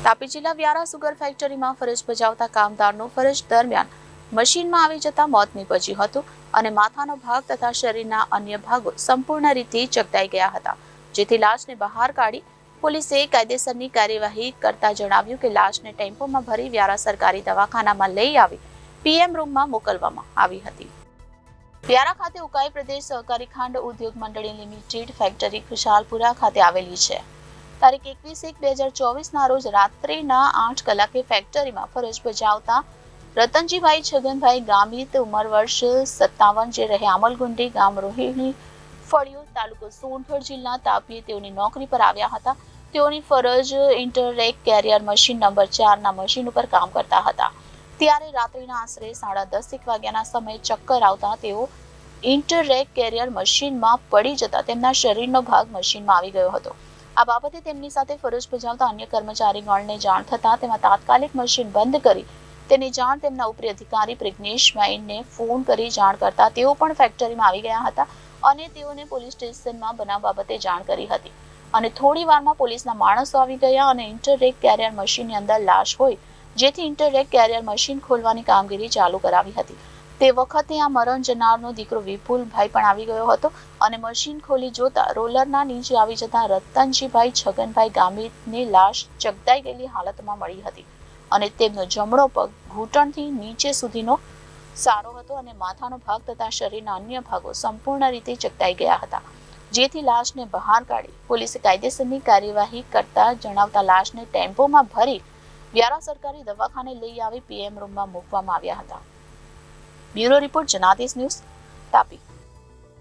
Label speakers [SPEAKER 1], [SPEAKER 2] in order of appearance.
[SPEAKER 1] તાપી જિલ્લા વ્યારા સુગર ફેક્ટરીમાં ફરજ બજાવતા કામદારનું ફરજ દરમિયાન મશીનમાં આવી જતા મોત નીપજ્યું હતું અને માથાનો ભાગ તથા શરીરના અન્ય ભાગો સંપૂર્ણ રીતે ચકદાઈ ગયા હતા, જેથી લાશને બહાર કાઢી પોલીસે કાયદેસરની કાર્યવાહી કરતા જણાવ્યું કે લાશને ટેમ્પોમાં ભરી વ્યારા સરકારી દવાખાનામાં લઈ આવી પીએમ રૂમમાં મોકલવામાં આવી હતી। વ્યારા ખાતે ઉકાઈ પ્રદેશ સહકારી ખાંડ ઉદ્યોગ મંડળી લિમિટેડ ફેક્ટરી ખુશાલપુરા ખાતે આવેલી છે। તારીખ 21/1/2024 રોજ રાત્રિના 8 કલાકે ફેક્ટરીમાં ફરજ બજાવતા રતનજીભાઈ છગનભાઈ ગામિત ઉંમર વર્ષ 57 જે રહે આમલગુંડી ગામ રોહિણી ફળિયો તાલુકો સોનગઢ જિલ્લા તાપી તેઓની નોકરી પર આવ્યા હતા। તેઓની ફરજ ઇન્ટરરેક કેરિયર મશીન નંબર 4 ના મશીન ઉપર કામ કરતા હતા। ત્યારે રાત્રિના આશરે 10:30 વાગ્યાના સમયે ચક્કર આવતા તેઓ ઇન્ટરરેક કેરિયર મશીનમાં પડી જતા તેમના શરીરનો ભાગ મશીનમાં આવી ગયો હતો। આ બાબતે તેમની સાથે ફરજ બજાવતા અન્ય કર્મચારીગણને જાણ થતા તેમાં તાત્કાલિક મશીન બંધ કરી તેની જાણ તેમના ઉપરી અધિકારી પ્રજ્ઞેશભાઈને ફોન કરી જાણ કરતા તેઓ પણ ફેક્ટરીમાં આવી ગયા હતા અને તેઓને પોલીસ સ્ટેશનમાં બનાવ બાબતે જાણ કરી હતી અને થોડી વારમાં પોલીસના માણસો આવી ગયા અને ઇન્ટરરેક કેરિયર મશીનની અંદર લાશ હોય જેથી ઇન્ટરરેક કેરિયર મશીન ખોલવાની કામગીરી ચાલુ કરાવી હતી। તે વખતે આ મરણ જનારનો દીકરો વિપુલભાઈ પણ આવી ગયો હતો અને મશીન ખોલી જોતા રોલરના નીચે આવી જતા રતનજીભાઈ છગનભાઈ ગામિતની લાશ ચકદાઈ ગયેલી હાલતમાં મળી હતી અને તેમનો જમણો પગ ઘૂંટણથી નીચે સુધીનો સારો હતો અને માથાનો ભાગ તથા શરીરના અન્ય ભાગો સંપૂર્ણ રીતે ચકદાઈ ગયા હતા, જેથી લાશને બહાર કાઢી પોલીસે કાયદેસરની કાર્યવાહી કરતા જણાવતા લાશને ટેમ્પોમાં ભરી વ્યારા સરકારી દવાખાને લઈ આવી પીએમ રૂમમાં મૂકવામાં આવ્યા હતા। Bureau report Janadesh news Tapi.